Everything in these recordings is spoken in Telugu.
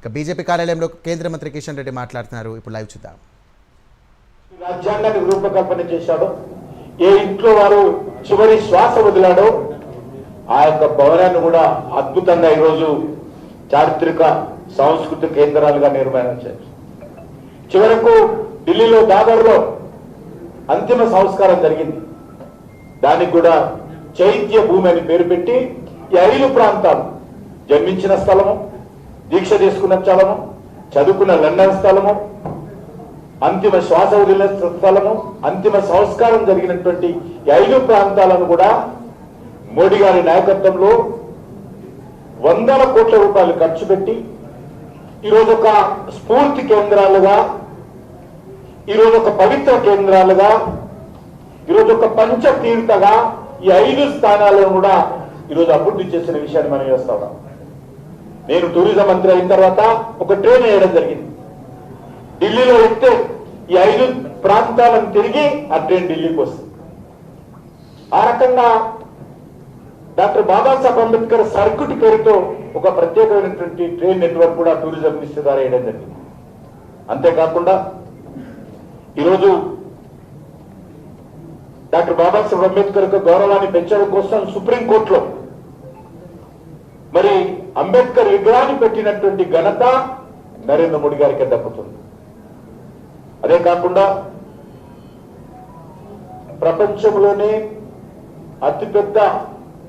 ఇక బీజేపీ కార్యాలయంలో కేంద్ర మంత్రి కిషన్ రెడ్డి మాట్లాడుతున్నారు. ఇప్పుడు లైవ్ చూద్దాం. రాజ్యాంగాన్ని రూపకల్పన చేశాడో, ఏ ఇంట్లో వారు చివరి శ్వాస వదిలాడో ఆ యొక్క భవనాన్ని కూడా అద్భుతంగా ఈరోజు చారిత్రక సాంస్కృతిక కేంద్రాలుగా నిర్మాణించారు. చివరకు ఢిల్లీలో దాదర్లో అంతిమ సంస్కారం జరిగింది. దానికి కూడా చైత్య భూమి అని పేరు పెట్టి ఈ 5 ప్రాంతాలు జన్మించిన స్థలము, దీక్ష తీసుకున్న స్థలము, చదువుకున్న లండన్ స్థలము, అంతిమ శ్వాస వదిలిన స్థలము, అంతిమ సంస్కారం జరిగినటువంటి 5 ప్రాంతాలను కూడా మోడీ గారి నాయకత్వంలో వందల కోట్ల రూపాయలు ఖర్చు పెట్టి ఈరోజు ఒక స్ఫూర్తి కేంద్రాలుగా, ఈరోజు ఒక పవిత్ర కేంద్రాలుగా, ఈరోజు ఒక పంచతీర్థగా ఈ 5 స్థానాలను కూడా ఈరోజు అభివృద్ధి చేసిన విషయాన్ని మనం చేస్తా ఉన్నాం. నేను టూరిజం మంత్రి అయిన తర్వాత ఒక ట్రైన్ వేయడం జరిగింది. ఢిల్లీలో ఎక్కితే ఈ 5 ప్రాంతాలను తిరిగి ఆ ట్రైన్ ఢిల్లీకి వస్తుంది. ఆ రకంగా డాక్టర్ బాబాసాహెబ్ అంబేద్కర్ సర్క్యూట్ పేరుతో ఒక ప్రత్యేకమైనటువంటి ట్రైన్ నెట్వర్క్ కూడా టూరిజం మినిస్టర్ ద్వారా వేయడం జరిగింది. అంతేకాకుండా ఈరోజు డాక్టర్ బాబాసాహెబ్ అంబేద్కర్ యొక్క గౌరవాన్ని పెంచడం కోసం సుప్రీంకోర్టులో మరి అంబేద్కర్ విగ్రహాన్ని పెట్టినటువంటి ఘనత నరేంద్ర మోడీ గారికి దక్కుతుంది. అదే కాకుండా ప్రపంచంలోనే అతిపెద్ద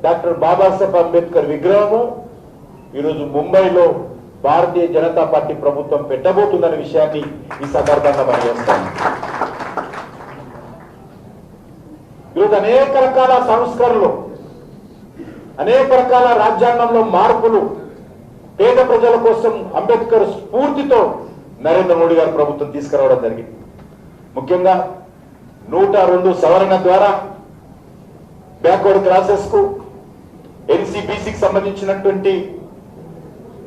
డాక్టర్ బాబాసాహెబ్ అంబేద్కర్ విగ్రహము ఈరోజు ముంబైలో భారతీయ జనతా పార్టీ ప్రభుత్వం పెట్టబోతుందనే విషయాన్ని ఈ సందర్భంగా మనం చేస్తాం. ఈరోజు అనేక రకాల సంస్కరణలు, అనేక రకాల రాజ్యాంగంలో మార్పులు పేద ప్రజల కోసం అంబేద్కర్ స్ఫూర్తితో నరేంద్ర మోడీ గారి ప్రభుత్వం తీసుకురావడం జరిగింది. ముఖ్యంగా 102 సవరణ ద్వారా బ్యాక్వర్డ్ క్లాసెస్ కు, ఎన్సీబీసీకి సంబంధించినటువంటి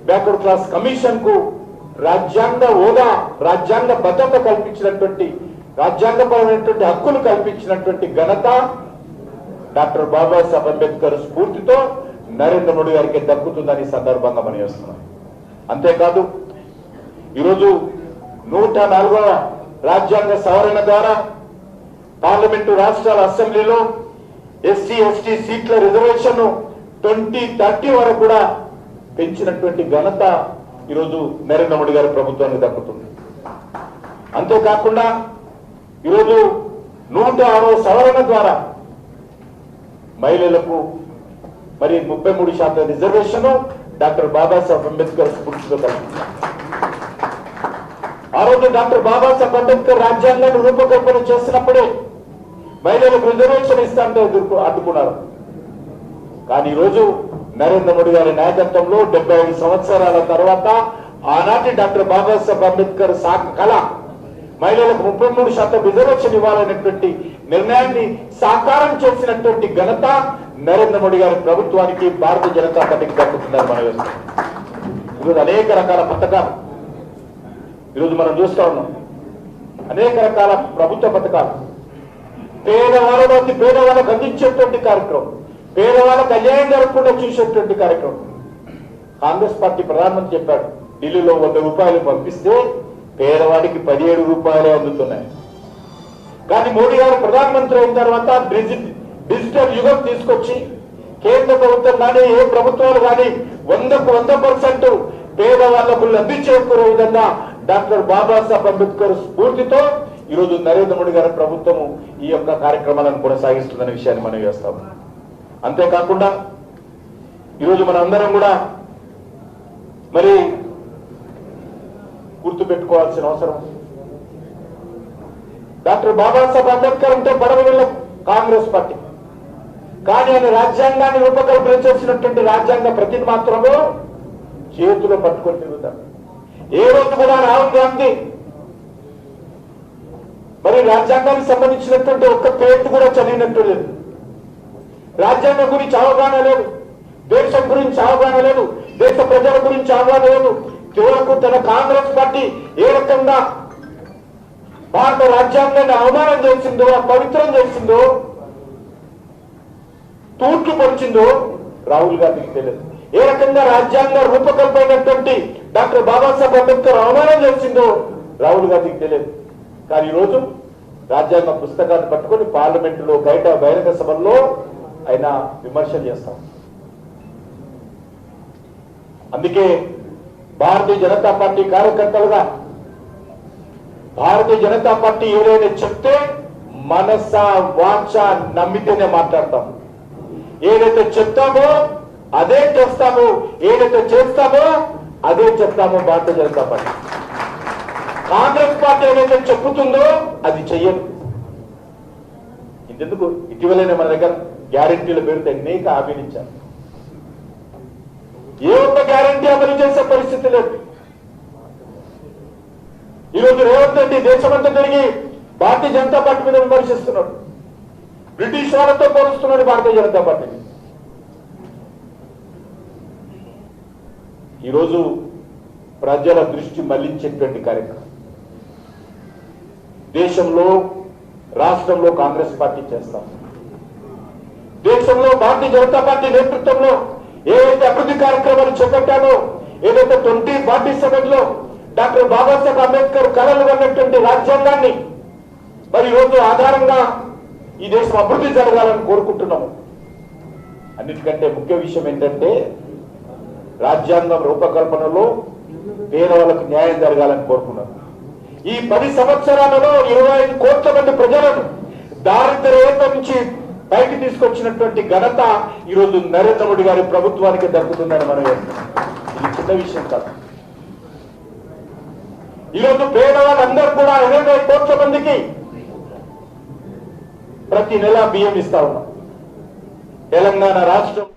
బ్యాక్వర్డ్ క్లాస్ కమిషన్ కు రాజ్యాంగ హోదా, రాజ్యాంగ భద్రత కల్పించినటువంటి, రాజ్యాంగపరమైనటువంటి హక్కులు కల్పించినటువంటి ఘనత డాక్టర్ బాబాసాహెబ్ అంబేద్కర్ స్ఫూర్తితో నరేంద్ర మోడీ గారికి దక్కుతుందని సందర్భంగా మనం చేస్తున్నాం. అంతేకాదు ఈరోజు 104వ రాజ్యాంగ సవరణ ద్వారా పార్లమెంటు రాష్ట్రాల అసెంబ్లీలో ఎస్సీ ఎస్టీ సీట్ల రిజర్వేషన్ 2030 వరకు కూడా పెంచినటువంటి ఘనత ఈరోజు నరేంద్ర మోడీ గారి ప్రభుత్వానికి దక్కుతుంది. అంతేకాకుండా ఈరోజు 106వ సవరణ ద్వారా మహిళలకు మరి 33% రిజర్వేషన్ డాక్టర్ బాబాసాహెబ్ అంబేద్కర్ స్ఫూర్తితో కల్పించారు. ఆ రోజు డాక్టర్ బాబాసాహెబ్ అంబేద్కర్ రాజ్యాంగాన్ని రూపకల్పన చేసినప్పుడే మహిళలకు రిజర్వేషన్ ఇస్తాంటే అడ్డుకున్నారు. కానీ ఈరోజు నరేంద్ర మోడీ గారి నాయకత్వంలో 75 సంవత్సరాల తర్వాత ఆనాటి డాక్టర్ బాబాసాహెబ్ అంబేద్కర్ కళ మహిళలకు 33% రిజర్వేషన్ ఇవ్వాలనేటువంటి నిర్ణయాన్ని సాకారం చేసినటువంటి ఘనత నరేంద్ర మోడీ గారి ప్రభుత్వానికి, భారతీయ జనతా పార్టీకి దక్కుతుందని మనం వేస్తాం. ఈరోజు అనేక రకాల పథకాలు ఈరోజు మనం చూస్తా ఉన్నాం. అనేక రకాల ప్రభుత్వ పథకాలు పేదవాళ్ళలో అతి పేదవాళ్ళకు అందించేటువంటి కార్యక్రమం, పేదవాళ్ళకు అన్యాయం జరగకుండా చూసేటువంటి కార్యక్రమం. కాంగ్రెస్ పార్టీ ప్రధానమంత్రి చెప్పాడు, ఢిల్లీలో 100 రూపాయలు పంపిస్తే పేదవాడికి 17 రూపాయలే అందుతున్నాయి. కానీ మోడీ గారు ప్రధానమంత్రి అయిన తర్వాత డిజిటల్ యుగం తీసుకొచ్చి కేంద్ర ప్రభుత్వం కానీ ఏ ప్రభుత్వాలు కానీ 100కు 100% పేదవాళ్లకు లబ్ధి చేకూరే విధంగా డాక్టర్ బాబాసాహెబ్ అంబేద్కర్ స్ఫూర్తితో ఈరోజు నరేంద్ర మోడీ గారి ప్రభుత్వము ఈ యొక్క కార్యక్రమాలను కొనసాగిస్తుందనే విషయాన్ని మనం చేస్తాం. అంతేకాకుండా ఈరోజు మనందరం కూడా మరి గుర్తు పెట్టుకోవాల్సిన అవసరం, డాక్టర్ బాబాసాహెబ్ అంబేద్కర్ అంటే పడవల కాంగ్రెస్ పార్టీ, కానీ ఆయన రాజ్యాంగాన్ని రూపకల్పన చేసినటువంటి రాజ్యాంగ ప్రతిని మాత్రము చేతిలో పట్టుకొని తిరుగుతారు. ఏ రోజు కూడా రాహుల్ గాంధీ మరి రాజ్యాంగానికి సంబంధించినటువంటి ఒక్క పేరు కూడా చదివినట్టు లేదు. రాజ్యాంగం గురించి అవగాహన లేదు, దేశం గురించి అవగాహన లేదు, దేశ ప్రజల గురించి అవగాహన లేదు. చివరకు తన కాంగ్రెస్ పార్టీ ఏ రకంగా భారత రాజ్యాంగాన్ని అవమానం చేసిందో, పవిత్రం చేసిందో, తూట్లు పొడిచిందో రాహుల్ గాంధీకి తెలియదు. ఏ రకంగా రాజ్యాంగ రూపకల్పైనటువంటి డాక్టర్ బాబాసాహెబ్ అంబేద్కర్ అవమానం చేసిందో రాహుల్ గాంధీకి తెలియదు. కానీ ఈరోజు రాజ్యాంగ పుస్తకాన్ని పట్టుకొని పార్లమెంటులో బయట బహిరంగ సభల్లో ఆయన విమర్శలు చేస్తాం. అందుకే భారతీయ జనతా పార్టీ కార్యకర్తలుగా భారతీయ జనతా పార్టీ ఏదైనా చెప్తే మనస వాచ నమ్మితేనే మాట్లాడతాం. ఏదైతే చెప్తామో అదే చేస్తాము, ఏదైతే చేస్తామో అదే చెప్తాము. భారతీయ జనతా పార్టీ కాంగ్రెస్ పార్టీ ఏదైతే చెప్పుతుందో అది చెయ్యదు. ఇంతెందుకు ఇటీవలనే మన దగ్గర గ్యారంటీల పేరుతో అనేక హామీలు ఇచ్చారు. ఏ ఒక్క గ్యారంటీ అమలు చేసే పరిస్థితి లేదు. ఈరోజు రేవంత్ రెడ్డి దేశమంతా తిరిగి భారతీయ జనతా పార్టీ మీద విమర్శిస్తున్నాడు. బ్రిటిష్ వాళ్ళతో పోలుస్తున్నాడు భారతీయ జనతా పార్టీని. ఈరోజు ప్రజల దృష్టి మళ్లించేటువంటి కార్యక్రమం దేశంలో రాష్ట్రంలో కాంగ్రెస్ పార్టీ చేస్తాం. దేశంలో భారతీయ జనతా పార్టీ నేతృత్వంలో ఏదైతే అభివృద్ధి కార్యక్రమాలు చేపట్టామో, ఏదైతే 2047లో డాక్టర్ బాబాసాహెబ్ అంబేద్కర్ కలలు కన్నటువంటి రాజ్యాంగాన్ని మరి ఈరోజు ఆధారంగా ఈ దేశం అభివృద్ధి జరగాలని కోరుకుంటున్నాము. అన్నిటికంటే ముఖ్య విషయం ఏంటంటే రాజ్యాంగం రూపకల్పనలో పేదవాళ్ళకు న్యాయం జరగాలని కోరుకున్నాను. ఈ 10 సంవత్సరాలలో 25 కోట్ల మంది ప్రజలను దారిద్ర్యం నుంచి పైకి తీసుకొచ్చినటువంటి ఘనత ఈరోజు నరేంద్ర మోడీ గారి ప్రభుత్వానికి దక్కుతుందని మనం వేస్తున్నాం. ఇది చిన్న విషయం కాదు. ఈరోజు పేదవాళ్ళందరూ కూడా 25 కోట్ల మందికి ప్రతి నెల బియ్యం ఇస్తా ఉన్నాం. తెలంగాణ రాష్ట్రం